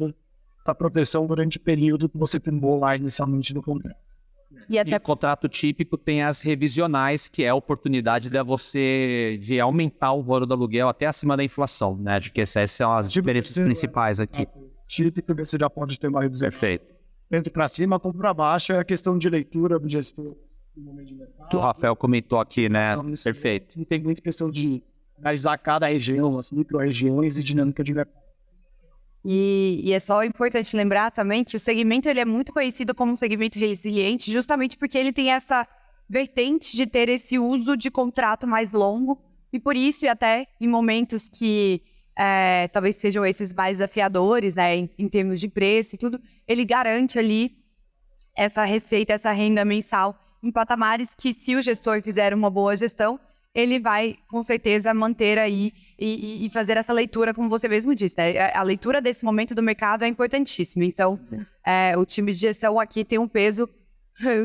proteção durante o período que você firmou lá inicialmente no contrato. E o contrato típico tem as revisionais, que é a oportunidade de aumentar o valor do aluguel até acima da inflação, né? De que essas são as diferenças principais aqui. Típico, você já pode ter uma revisão. Perfeito. Tanto para cima quanto para baixo, é a questão de leitura do gestor no momento de mercado. Que o Rafael comentou aqui, né? Perfeito. E tem muita questão de analisar cada região, as micro-regiões e dinâmica de mercado. E é só importante lembrar também que o segmento ele é muito conhecido como um segmento resiliente, justamente porque ele tem essa vertente de ter esse uso de contrato mais longo, e por isso, e até em momentos que talvez sejam esses mais desafiadores, né, em termos de preço e tudo, ele garante ali essa receita, essa renda mensal em patamares que, se o gestor fizer uma boa gestão, ele vai, com certeza, manter aí e fazer essa leitura, como você mesmo disse, né? A leitura desse momento do mercado é importantíssima. Então, o time de gestão aqui tem um peso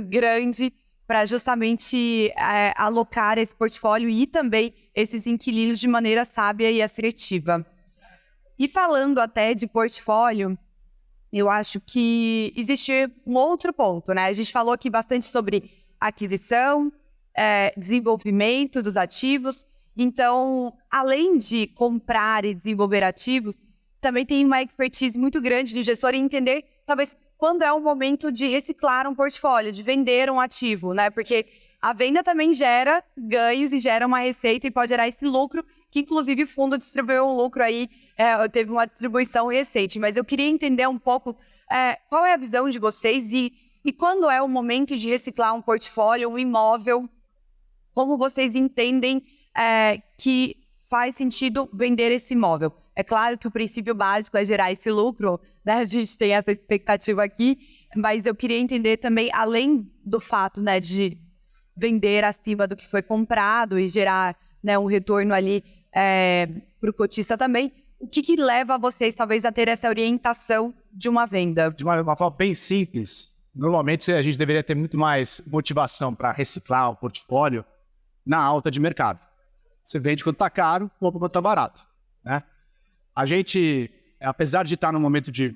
grande para justamente alocar esse portfólio e também esses inquilinos de maneira sábia e assertiva. E falando até de portfólio, eu acho que existe um outro ponto, né? A gente falou aqui bastante sobre aquisição, desenvolvimento dos ativos. Então, além de comprar e desenvolver ativos, também tem uma expertise muito grande do gestor em entender, talvez, quando é o momento de reciclar um portfólio, de vender um ativo, né? Porque a venda também gera ganhos e gera uma receita e pode gerar esse lucro, que inclusive o fundo distribuiu um lucro aí, teve uma distribuição recente. Mas eu queria entender um pouco qual é a visão de vocês e quando é o momento de reciclar um portfólio, um imóvel, como vocês entendem que faz sentido vender esse imóvel. É claro que o princípio básico é gerar esse lucro, né? A gente tem essa expectativa aqui, mas eu queria entender também, além do fato, né, de vender acima do que foi comprado e gerar, né, um retorno ali para o cotista também, o que leva vocês, talvez, a ter essa orientação de uma venda? De uma forma bem simples, normalmente a gente deveria ter muito mais motivação para reciclar o portfólio na alta de mercado. Você vende quando está caro, compra quando está barato, né? A gente, apesar de estar num momento de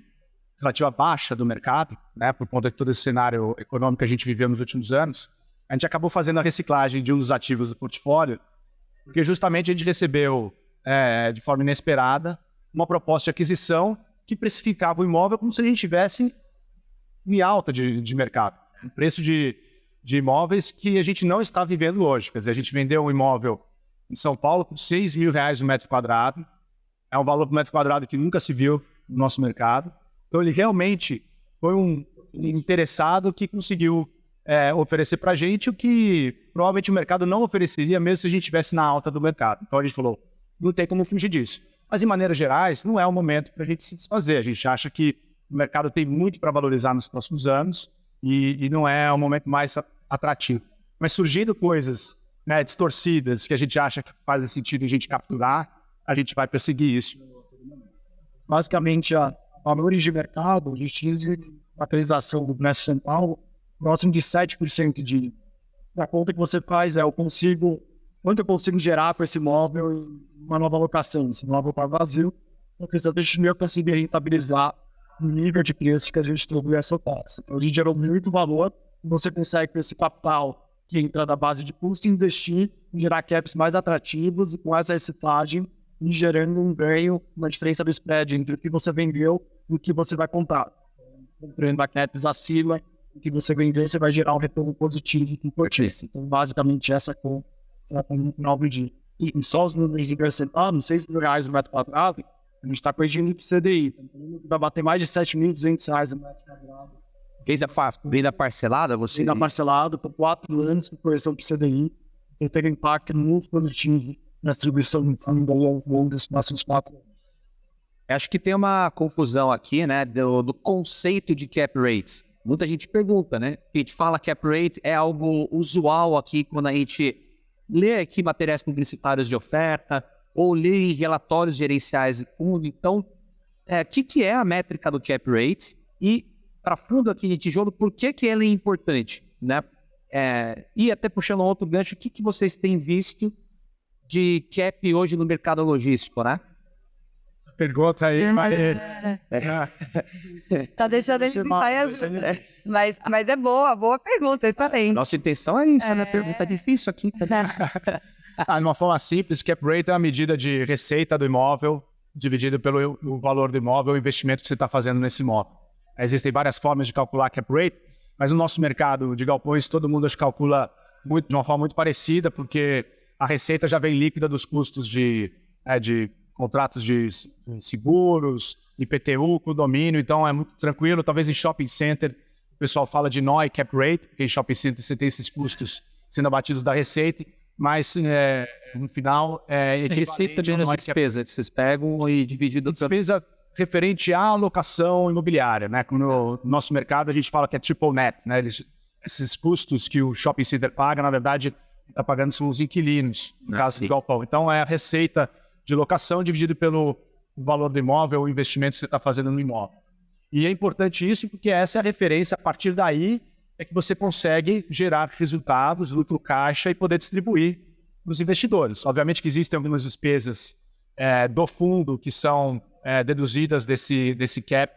relativa baixa do mercado, né, por conta de todo esse cenário econômico que a gente viveu nos últimos anos, a gente acabou fazendo a reciclagem de um dos ativos do portfólio, porque justamente a gente recebeu, de forma inesperada, uma proposta de aquisição que precificava o imóvel como se a gente tivesse em alta de mercado. Um preço de imóveis que a gente não está vivendo hoje. Quer dizer, a gente vendeu um imóvel em São Paulo por R$6 mil o metro quadrado. É um valor por metro quadrado que nunca se viu no nosso mercado. Então, ele realmente foi um interessado que conseguiu oferecer para a gente o que provavelmente o mercado não ofereceria mesmo se a gente estivesse na alta do mercado. Então, a gente falou, não tem como fugir disso. Mas, em maneiras gerais, não é o momento para a gente se desfazer. A gente acha que o mercado tem muito para valorizar nos próximos anos e não é o momento mais atrativo. Mas surgindo coisas, né, distorcidas que a gente acha que fazem sentido a gente capturar, a gente vai perseguir isso. Basicamente, a valores de mercado, a gente tinha a atualização do Bradesco São Paulo, próximo de 7% da conta que você faz quanto eu consigo gerar com esse imóvel em uma nova locação. Esse imóvel está vazio, porque a gente não ia conseguir rentabilizar o nível de preço que a gente teve essa taxa. Então, a gente gerou muito valor, e você consegue, com esse capital que entra da base de custo, investir em gerar caps mais atrativos e com essa reciclagem, e gerando um ganho, uma diferença do spread entre o que você vendeu e o que você vai comprar. Comprando a caps acima, o que você vendeu, você vai gerar um retorno positivo com o cotista. Então, basicamente, essa conta no final do dia. E só os números acrescentados, R$6 mil o metro quadrado, a gente está corrigindo o CDI. Vai bater mais de R$7.200 o metro quadrado. Venda parcelada? Venda parcelada por 4 anos com correção para o CDI. Então, tem um impacto muito positivo na distribuição do fundo ao longo dos próximos 4 anos. Acho que tem uma confusão aqui, né, do conceito de cap rate. Muita gente pergunta, né? A gente fala cap rate é algo usual aqui quando a gente lê aqui materiais publicitários de oferta ou lê relatórios gerenciais de fundo. Então, o que é a métrica do cap rate? E, para fundo aqui de tijolo, por que ela é importante, né? E até puxando um outro gancho, o que vocês têm visto de cap hoje no mercado logístico, né? Essa pergunta aí... Tá deixando eles em saia justa. Mas é boa pergunta, excelente. Nossa intenção é isso, né? Pergunta difícil aqui. De uma forma simples, cap rate é a medida de receita do imóvel dividido pelo o valor do imóvel, o investimento que você está fazendo nesse imóvel. Existem várias formas de calcular cap rate, mas no nosso mercado de galpões, todo mundo calcula de uma forma muito parecida, porque a receita já vem líquida dos custos de contratos de seguros, IPTU, condomínio, então é muito tranquilo. Talvez em shopping center o pessoal fala de NOI cap rate, porque em shopping center você tem esses custos sendo abatidos da receita, mas no final Receita menos despesa que vocês pegam e dividido... Despesa referente à alocação imobiliária, né? No nosso mercado a gente fala que é triple net, né? Esses custos que o shopping center paga, na verdade, está pagando são os inquilinos, no caso do galpão. Então é a receita de locação dividido pelo valor do imóvel, o investimento que você está fazendo no imóvel. E é importante isso porque essa é a referência, a partir daí é que você consegue gerar resultados, lucro caixa e poder distribuir para os investidores. Obviamente que existem algumas despesas do fundo que são deduzidas desse cap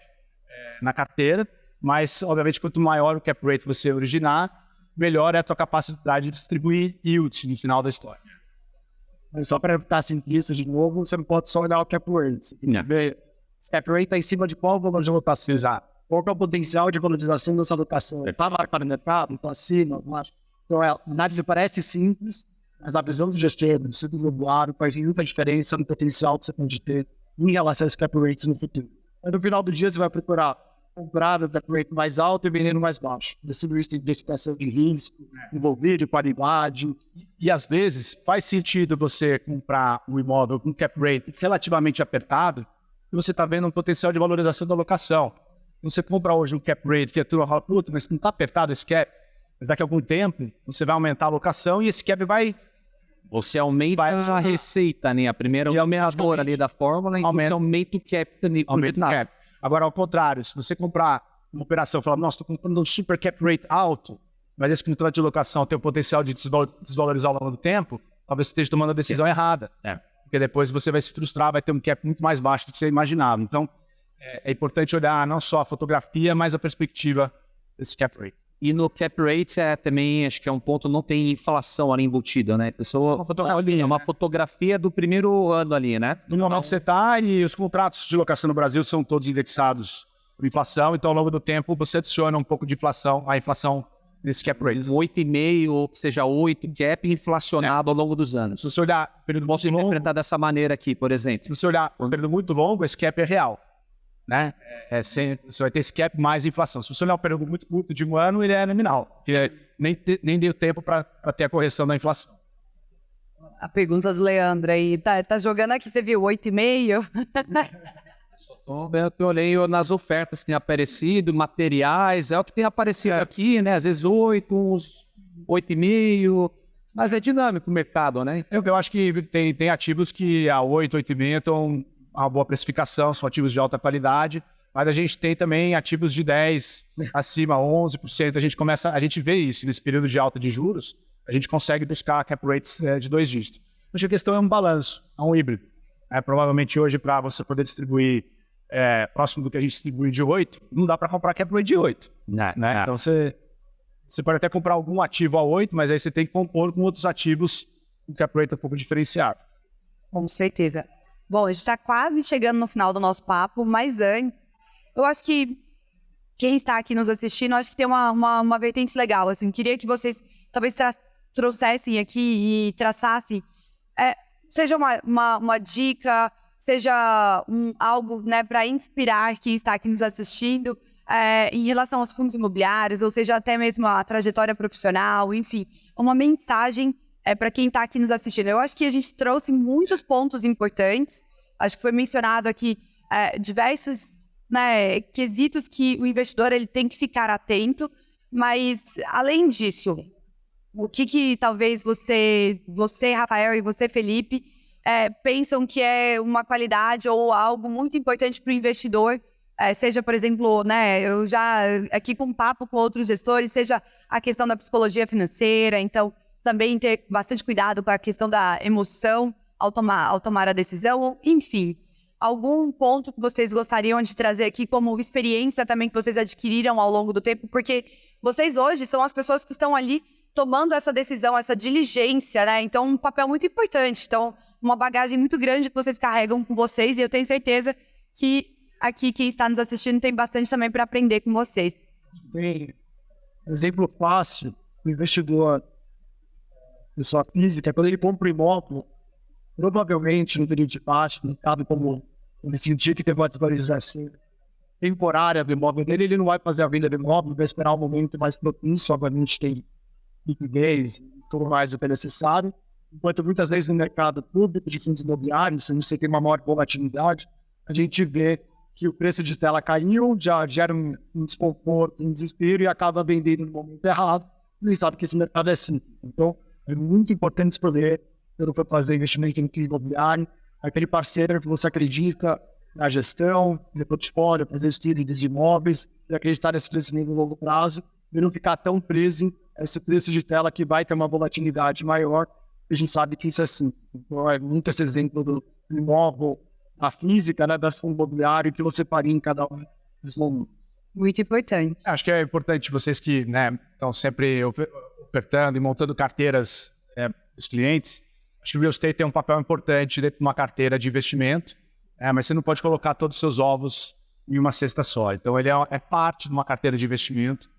na carteira, mas obviamente quanto maior o cap rate você originar, melhor é a tua capacidade de distribuir yield no final da história. Só para ficar simplista de novo, você não pode só olhar o cap rate. O cap rate está em cima de qual valor de alocação? Exato. Qual é o potencial de valorização dessa alocação? Está marcado no mercado? Está acima? Embaixo? Então, a análise parece simples, mas a visão do gestor, do ciclo imobiliário, faz muita diferença no potencial que você pode ter em relação a esse cap rate no futuro. Mas no final do dia, você vai procurar comprar o cap rate mais alto e vender no mais baixo. Esse risco de identificação de risco, envolvido, de qualidade. E às vezes faz sentido você comprar um imóvel com cap rate relativamente apertado e você está vendo um potencial de valorização da locação. Você compra hoje um cap rate que a turma fala, puta, mas não está apertado esse cap. Mas daqui a algum tempo você vai aumentar a locação e esse cap vai... Você aumenta a receita, né? A primeira aumentadora ali da fórmula, e você aumenta o cap também. Aumenta o cap. Agora, ao contrário, se você comprar uma operação e falar, nossa, estou comprando um super cap rate alto, mas esse contrato de locação tem o potencial de desvalorizar ao longo do tempo, talvez você esteja tomando a decisão errada. Porque depois você vai se frustrar, vai ter um cap muito mais baixo do que você imaginava. Então, é importante olhar não só a fotografia, mas a perspectiva desse cap rate. E no cap rate também, acho que é um ponto, não tem inflação ali embutida, né? Uma fotografia do primeiro ano ali, né? No momento que você está, e os contratos de locação no Brasil são todos indexados por inflação, então ao longo do tempo você adiciona um pouco de inflação, a inflação nesse cap rate. 8,5 ou que seja 8, cap inflacionado ao longo dos anos. Se você olhar um período muito longo... interpretar dessa maneira aqui, por exemplo. Se você olhar um período muito longo, esse cap é real. Né? Você vai ter esse cap mais inflação. Se você olhar um período muito curto de um ano, ele é nominal. Porque nem deu tempo para ter a correção da inflação. A pergunta do Leandro aí, tá jogando aqui, você viu 8,5? Eu olhei nas ofertas que tem aparecido, materiais, é o que tem aparecido aqui, né? Às vezes 8, uns 8,5, mas é dinâmico o mercado, né? Eu acho que tem ativos que a 8, 8,5 estão uma boa precificação, são ativos de alta qualidade, mas a gente tem também ativos de 10, acima 11%, a gente vê isso nesse período de alta de juros, a gente consegue buscar cap rates de 2 dígitos. Acho que a questão é um balanço, é um híbrido. Provavelmente hoje, para você poder distribuir próximo do que a gente distribui de 8, não dá para comprar cap rate de 8. Né? Então você pode até comprar algum ativo a 8, mas aí você tem que compor com outros ativos com cap rate um pouco diferenciado. Com certeza. Bom, a gente está quase chegando no final do nosso papo, mas antes, eu acho que quem está aqui nos assistindo, acho que tem uma vertente legal. Assim, queria que vocês talvez trouxessem aqui e traçassem, seja uma dica, seja algo, né, para inspirar quem está aqui nos assistindo em relação aos fundos imobiliários, ou seja, até mesmo a trajetória profissional, enfim, uma mensagem para quem está aqui nos assistindo. Eu acho que a gente trouxe muitos pontos importantes. Acho que foi mencionado aqui diversos, né, quesitos que o investidor ele tem que ficar atento. Mas, além disso, o que talvez você, Rafael, e você, Felipe, pensam que é uma qualidade ou algo muito importante para o investidor? Seja, por exemplo, né, eu já aqui com papo com outros gestores, seja a questão da psicologia financeira, então também ter bastante cuidado com a questão da emoção ao tomar a decisão, enfim. Algum ponto que vocês gostariam de trazer aqui como experiência também que vocês adquiriram ao longo do tempo? Porque vocês hoje são as pessoas que estão ali tomando essa decisão, essa diligência, né? Então, um papel muito importante. Então, uma bagagem muito grande que vocês carregam com vocês e eu tenho certeza que aqui quem está nos assistindo tem bastante também para aprender com vocês. Tem exemplo fácil, o investidor, pessoa física, quando ele compra um imóvel, provavelmente no período de baixa, no mercado como ele sentir que teve uma desvalorização temporária do imóvel dele, ele não vai fazer a venda do imóvel, vai esperar um momento mais propício, obviamente tem liquidez, tudo mais do que é necessário, enquanto muitas vezes no mercado público de fundos imobiliários, se você tem uma maior volatilidade, a gente vê que o preço de tela caiu, já gera um desconforto, um desespero e acaba vendendo no momento errado. E sabe que esse mercado é assim. Então, é muito importante escolher, quando for fazer investimento em fundo imobiliário, aquele parceiro que você acredita na gestão, no portfólio, fazer estudo de imóveis, e acreditar nesse crescimento no longo prazo, e não ficar tão preso a esse preço de tela que vai ter uma volatilidade maior. A gente sabe que isso é assim. Então, é muito esse exemplo do imóvel, a física, né, da fundo imobiliário que você faria em cada um dos momentos. Muito importante. Acho que é importante vocês que, né, estão sempre ofertando e montando carteiras dos clientes. Acho que o real estate tem um papel importante dentro de uma carteira de investimento, mas você não pode colocar todos os seus ovos em uma cesta só. Então, ele é parte de uma carteira de investimento.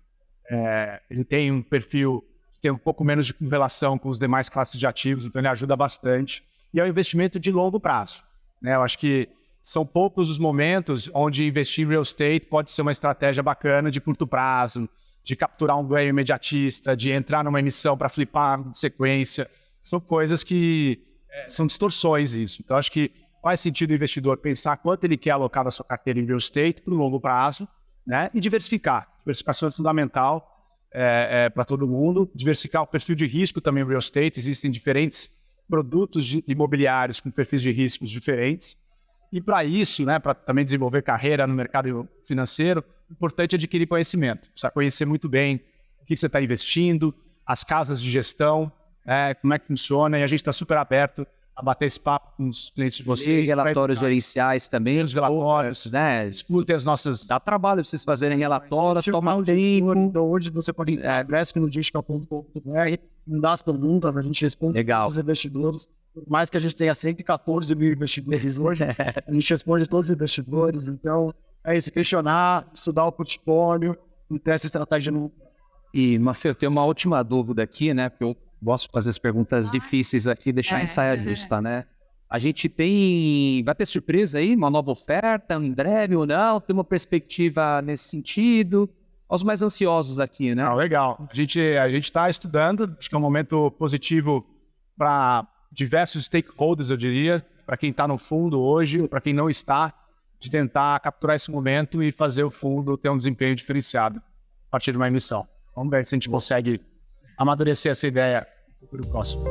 Ele tem um perfil que tem um pouco menos de correlação com os demais classes de ativos, então ele ajuda bastante. E é um investimento de longo prazo. Eu acho que são poucos os momentos onde investir em real estate pode ser uma estratégia bacana de curto prazo, de capturar um ganho imediatista, de entrar numa emissão para flipar de sequência. São coisas que são distorções isso. Então, acho que faz sentido o investidor pensar quanto ele quer alocar na sua carteira em real estate para o longo prazo, né? E diversificar. Diversificação é fundamental para todo mundo. Diversificar o perfil de risco também no real estate. Existem diferentes produtos imobiliários com perfis de riscos diferentes. E para isso, né, para também desenvolver carreira no mercado financeiro, é importante adquirir conhecimento. Precisa conhecer muito bem o que você está investindo, as casas de gestão, como é que funciona, e a gente está super aberto a bater esse papo com os clientes de vocês. E relatórios gerenciais também. Os relatórios, né? Escutem as nossas... Dá trabalho vocês fazerem relatórios, toma tempo. Então, hoje você pode bresknologistica.com.br, mandar as perguntas, a gente responde todos os investidores. Por mais que a gente tenha 114 mil investidores hoje, a gente responde todos os investidores. Então, é isso, questionar, estudar o portfólio e ter essa estratégia no... E, Marcelo, eu tenho uma última dúvida aqui, né? Porque eu gosto de fazer as perguntas difíceis aqui, deixar em saia justa, né? A gente vai ter surpresa aí, uma nova oferta em breve ou não? Tem uma perspectiva nesse sentido? Os mais ansiosos aqui, né? Legal. A gente está estudando, acho que é um momento positivo para diversos stakeholders, eu diria, para quem está no fundo hoje, para quem não está, de tentar capturar esse momento e fazer o fundo ter um desempenho diferenciado a partir de uma emissão. Vamos ver se a gente consegue amadurecer essa ideia no futuro próximo.